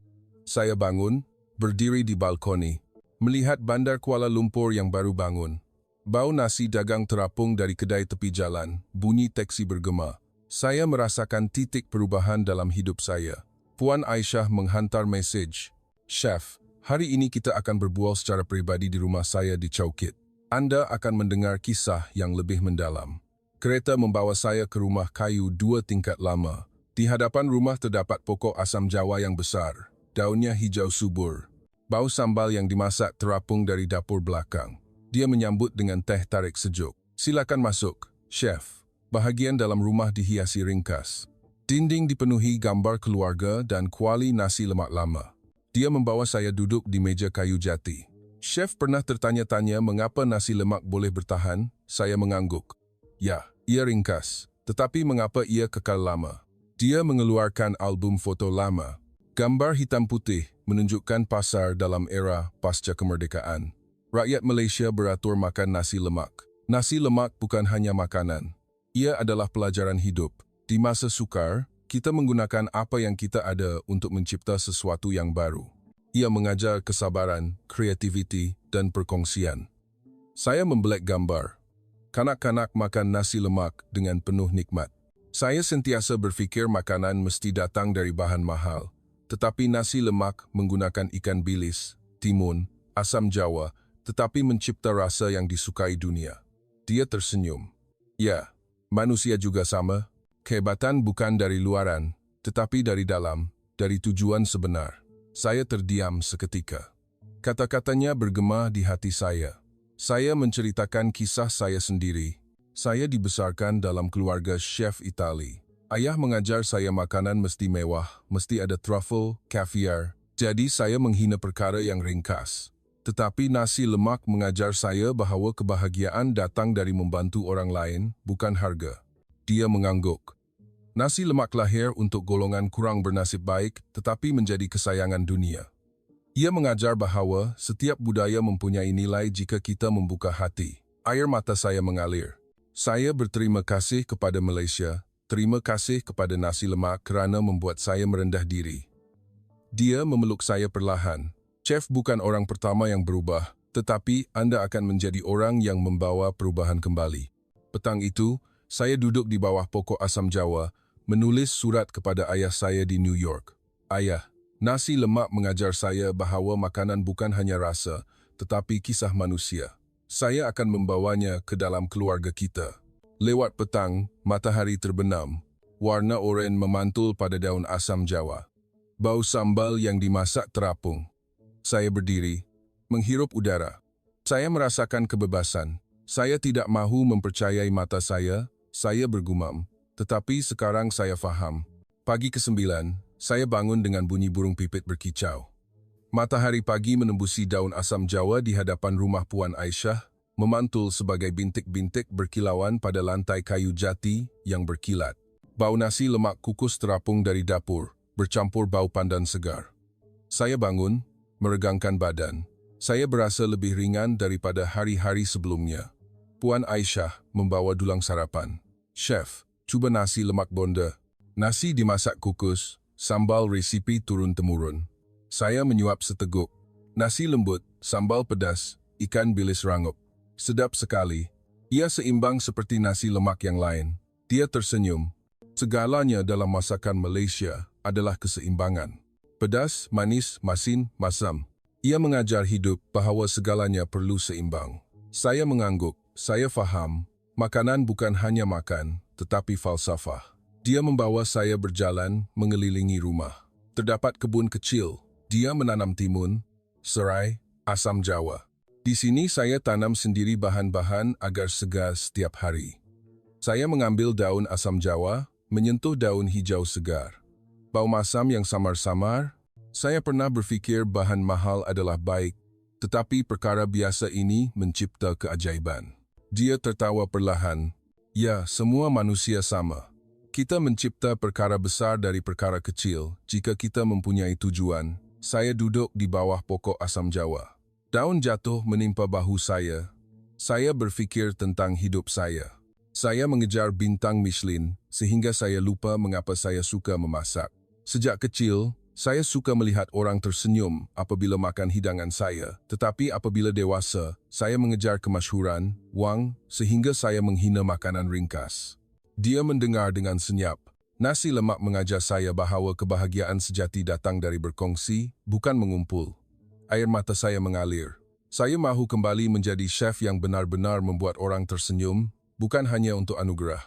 Saya bangun, berdiri di balkoni, melihat bandar Kuala Lumpur yang baru bangun. Bau nasi dagang terapung dari kedai tepi jalan, bunyi teksi bergema. Saya merasakan titik perubahan dalam hidup saya. Puan Aisyah menghantar mesej. Chef, hari ini kita akan berbual secara pribadi di rumah saya di Chowkit. Anda akan mendengar kisah yang lebih mendalam. Kereta membawa saya ke rumah kayu 2 tingkat lama. Di hadapan rumah terdapat pokok asam Jawa yang besar. Daunnya hijau subur. Bau sambal yang dimasak terapung dari dapur belakang. Dia menyambut dengan teh tarik sejuk. "Silakan masuk, Chef." Bahagian dalam rumah dihiasi ringkas. Dinding dipenuhi gambar keluarga dan kuali nasi lemak lama. Dia membawa saya duduk di meja kayu jati. Chef pernah tertanya-tanya mengapa nasi lemak boleh bertahan. Saya mengangguk. Ya, ia ringkas. Tetapi mengapa ia kekal lama? Dia mengeluarkan album foto lama. Gambar hitam putih menunjukkan pasar dalam era pasca kemerdekaan. Rakyat Malaysia beratur makan nasi lemak. Nasi lemak bukan hanya makanan. Ia adalah pelajaran hidup. Di masa sukar, kita menggunakan apa yang kita ada untuk mencipta sesuatu yang baru. Ia mengajar kesabaran, kreativiti, dan perkongsian. Saya membelek gambar. Kanak-kanak makan nasi lemak dengan penuh nikmat. Saya sentiasa berfikir makanan mesti datang dari bahan mahal. Tetapi nasi lemak menggunakan ikan bilis, timun, asam jawa, tetapi mencipta rasa yang disukai dunia. Dia tersenyum. Ya, manusia juga sama. Kehebatan bukan dari luaran, tetapi dari dalam, dari tujuan sebenar. Saya terdiam seketika. Kata-katanya bergema di hati saya. Saya menceritakan kisah saya sendiri. Saya dibesarkan dalam keluarga chef Itali. Ayah mengajar saya makanan mesti mewah, mesti ada truffle, caviar. Jadi saya menghina perkara yang ringkas. Tetapi nasi lemak mengajar saya bahawa kebahagiaan datang dari membantu orang lain, bukan harga. Dia mengangguk. Nasi lemak lahir untuk golongan kurang bernasib baik, tetapi menjadi kesayangan dunia. Ia mengajar bahawa setiap budaya mempunyai nilai jika kita membuka hati. Air mata saya mengalir. Saya berterima kasih kepada Malaysia, terima kasih kepada nasi lemak kerana membuat saya merendah diri. Dia memeluk saya perlahan. Chef bukan orang pertama yang berubah, tetapi Anda akan menjadi orang yang membawa perubahan kembali. Petang itu, saya duduk di bawah pokok asam jawa, menulis surat kepada ayah saya di New York. Ayah, nasi lemak mengajar saya bahawa makanan bukan hanya rasa, tetapi kisah manusia. Saya akan membawanya ke dalam keluarga kita. Lewat petang, matahari terbenam. Warna oranye memantul pada daun asam jawa. Bau sambal yang dimasak terapung. Saya berdiri, menghirup udara. Saya merasakan kebebasan. Saya tidak mahu mempercayai mata saya bergumam. Tetapi sekarang saya faham. Pagi ke-9, saya bangun dengan bunyi burung pipit berkicau. Matahari pagi menembusi daun asam jawa di hadapan rumah Puan Aisyah, memantul sebagai bintik-bintik berkilauan pada lantai kayu jati yang berkilat. Bau nasi lemak kukus terapung dari dapur, bercampur bau pandan segar. Saya bangun, meregangkan badan. Saya berasa lebih ringan daripada hari-hari sebelumnya. Puan Aisyah membawa dulang sarapan. Chef, cuba nasi lemak bonda. Nasi dimasak kukus, sambal resipi turun-temurun. Saya menyuap seteguk. Nasi lembut, sambal pedas, ikan bilis rangup. Sedap sekali. Ia seimbang seperti nasi lemak yang lain. Dia tersenyum. Segalanya dalam masakan Malaysia adalah keseimbangan. Pedas, manis, masin, masam. Ia mengajar hidup bahawa segalanya perlu seimbang. Saya mengangguk. Saya faham. Makanan bukan hanya makan, tetapi falsafah. Dia membawa saya berjalan mengelilingi rumah. Terdapat kebun kecil. Dia menanam timun, serai, asam jawa. Di sini saya tanam sendiri bahan-bahan agar segar setiap hari. Saya mengambil daun asam jawa, menyentuh daun hijau segar. Bau masam yang samar-samar. Saya pernah berfikir bahan mahal adalah baik, tetapi perkara biasa ini mencipta keajaiban. Dia tertawa perlahan. Ya, semua manusia sama. Kita mencipta perkara besar dari perkara kecil jika kita mempunyai tujuan. Saya duduk di bawah pokok asam jawa. Daun jatuh menimpa bahu saya. Saya berfikir tentang hidup saya. Saya mengejar bintang Michelin sehingga saya lupa mengapa saya suka memasak. Sejak kecil, saya suka melihat orang tersenyum apabila makan hidangan saya. Tetapi apabila dewasa, saya mengejar kemasyhuran, wang, sehingga saya menghina makanan ringkas. Dia mendengar dengan senyap. Nasi lemak mengajar saya bahawa kebahagiaan sejati datang dari berkongsi, bukan mengumpul. Air mata saya mengalir. Saya mahu kembali menjadi chef yang benar-benar membuat orang tersenyum, bukan hanya untuk anugerah.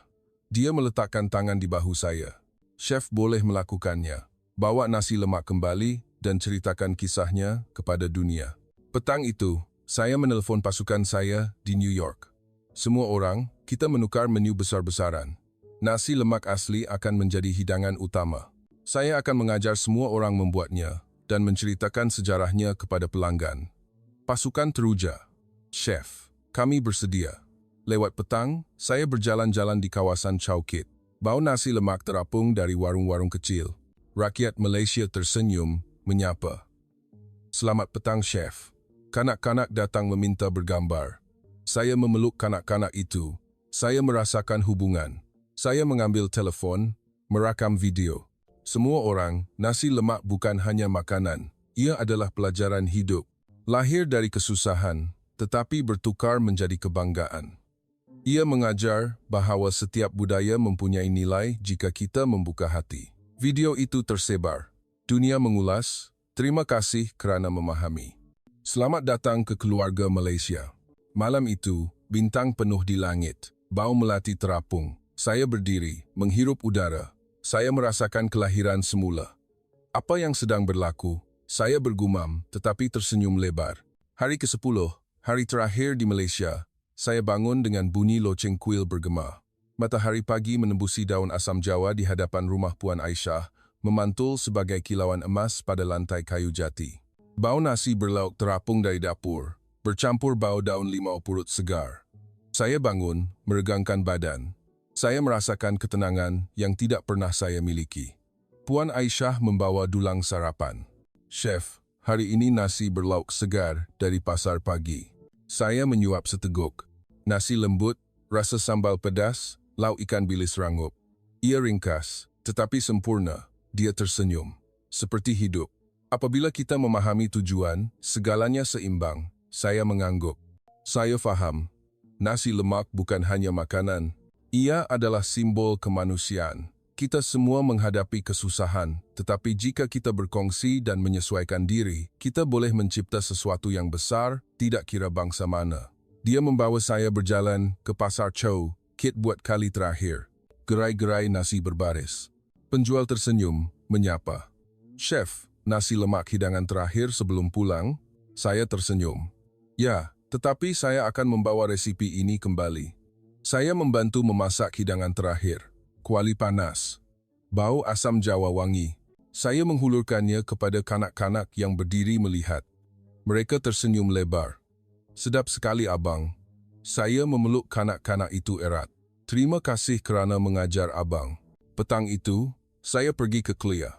Dia meletakkan tangan di bahu saya. Chef boleh melakukannya. Bawa nasi lemak kembali dan ceritakan kisahnya kepada dunia. Petang itu, Saya menelpon pasukan saya di New York. Semua orang, kita menukar menu besar-besaran. Nasi lemak asli akan menjadi hidangan utama. Saya akan mengajar semua orang membuatnya dan menceritakan sejarahnya kepada pelanggan. Pasukan teruja. Chef, kami bersedia. Lewat petang, saya berjalan-jalan di kawasan Chowkit. Bau nasi lemak terapung dari warung-warung kecil. Rakyat Malaysia tersenyum, menyapa. Selamat petang, Chef. Kanak-kanak datang meminta bergambar. Saya memeluk kanak-kanak itu. Saya merasakan hubungan. Saya mengambil telefon, merakam video. Semua orang, nasi lemak bukan hanya makanan. Ia adalah pelajaran hidup. Lahir dari kesusahan, tetapi bertukar menjadi kebanggaan. Ia mengajar bahawa setiap budaya mempunyai nilai jika kita membuka hati. Video itu tersebar. Dunia mengulas. Terima kasih kerana memahami. Selamat datang ke keluarga Malaysia. Malam itu, bintang penuh di langit. Bau melati terapung. Saya berdiri, menghirup udara. Saya merasakan kelahiran semula. Apa yang sedang berlaku? Saya bergumam, tetapi tersenyum lebar. Hari ke-10, hari terakhir di Malaysia. Saya bangun dengan bunyi loceng kuil bergema. Matahari pagi menembusi daun asam Jawa di hadapan rumah Puan Aisyah, memantul sebagai kilauan emas pada lantai kayu jati. Bau nasi berlauk terapung dari dapur, bercampur bau daun limau purut segar. Saya bangun, meregangkan badan. Saya merasakan ketenangan yang tidak pernah saya miliki. Puan Aisyah membawa dulang sarapan. Chef, hari ini nasi berlauk segar dari pasar pagi. Saya menyuap seteguk. Nasi lembut, rasa sambal pedas, lauk ikan bilis rangup. Ia ringkas, tetapi sempurna. Dia tersenyum. Seperti hidup. Apabila kita memahami tujuan, segalanya seimbang. Saya mengangguk. Saya faham. Nasi lemak bukan hanya makanan. Ia adalah simbol kemanusiaan. Kita semua menghadapi kesusahan, tetapi jika kita berkongsi dan menyesuaikan diri, kita boleh mencipta sesuatu yang besar, tidak kira bangsa mana. Dia membawa saya berjalan ke Pasar Chowkit buat kali terakhir. Gerai-gerai nasi berbaris. Penjual tersenyum, menyapa. Chef, nasi lemak hidangan terakhir sebelum pulang? Saya tersenyum. Ya, tetapi saya akan membawa resipi ini kembali. Saya membantu memasak hidangan terakhir. Kuali panas. Bau asam Jawa wangi. Saya menghulurkannya kepada kanak-kanak yang berdiri melihat. Mereka tersenyum lebar. Sedap sekali, abang. Saya memeluk kanak-kanak itu erat. Terima kasih kerana mengajar abang. Petang itu, saya pergi ke Kelia.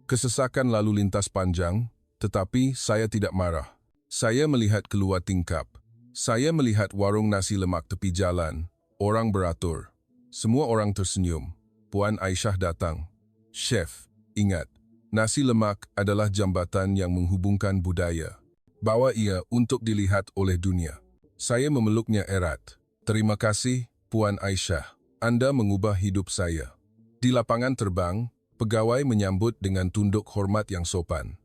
Kesesakan lalu lintas panjang, tetapi saya tidak marah. Saya melihat keluar tingkap. Saya melihat warung nasi lemak tepi jalan. Orang beratur. Semua orang tersenyum. Puan Aisyah datang. Chef, ingat, nasi lemak adalah jambatan yang menghubungkan budaya. Bawa ia untuk dilihat oleh dunia. Saya memeluknya erat. Terima kasih, Puan Aisyah. Anda mengubah hidup saya. Di lapangan terbang, pegawai menyambut dengan tunduk hormat yang sopan.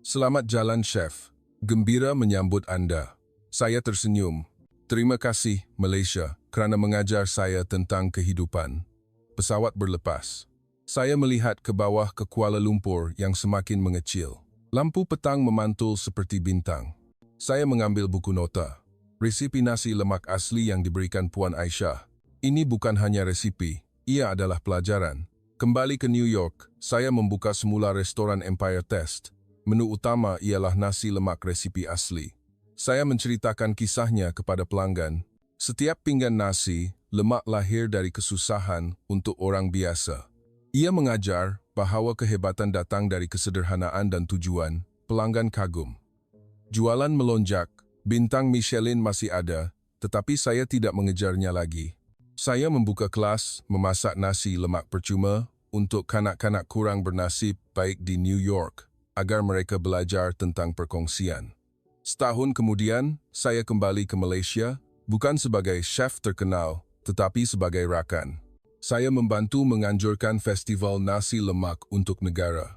Selamat jalan, Chef. Gembira menyambut Anda. Saya tersenyum. Terima kasih, Malaysia, kerana mengajar saya tentang kehidupan. Pesawat berlepas. Saya melihat ke bawah ke Kuala Lumpur yang semakin mengecil. Lampu petang memantul seperti bintang. Saya mengambil buku nota. Resipi nasi lemak asli yang diberikan Puan Aisyah. Ini bukan hanya resipi, ia adalah pelajaran. Kembali ke New York, saya membuka semula restoran Empire Test. Menu utama ialah nasi lemak resipi asli. Saya menceritakan kisahnya kepada pelanggan. Setiap pinggan nasi, lemak lahir dari kesusahan untuk orang biasa. Ia mengajar bahawa kehebatan datang dari kesederhanaan dan tujuan. Pelanggan kagum. Jualan melonjak, bintang Michelin masih ada, tetapi saya tidak mengejarnya lagi. Saya membuka kelas memasak nasi lemak percuma untuk kanak-kanak kurang bernasib baik di New York, agar mereka belajar tentang perkongsian. Setahun kemudian, saya kembali ke Malaysia, bukan sebagai chef terkenal, tetapi sebagai rakan. Saya membantu menganjurkan festival nasi lemak untuk negara.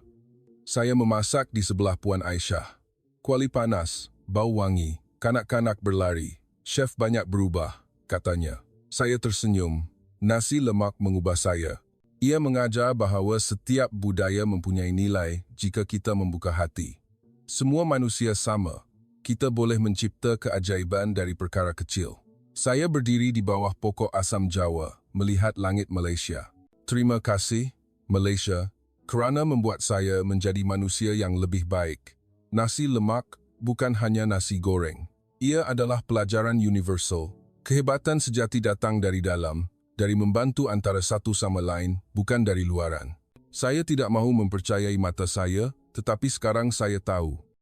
Saya memasak di sebelah Puan Aisyah. Kuali panas, bau wangi, kanak-kanak berlari. Chef banyak berubah, katanya. Saya tersenyum. Nasi lemak mengubah saya. Ia mengajar bahawa setiap budaya mempunyai nilai jika kita membuka hati. Semua manusia sama. kita boleh mencipta keajaiban dari perkara kecil. Saya berdiri di bawah pokok asam Jawa, melihat langit Malaysia. Terima kasih, Malaysia, kerana membuat saya menjadi manusia yang lebih baik. Nasi lemak bukan hanya nasi goreng. Ia adalah pelajaran universal. Kehebatan sejati datang dari dalam, dari membantu antara satu sama lain, bukan dari luaran. Saya tidak mahu mempercayai mata saya, tetapi sekarang saya tahu.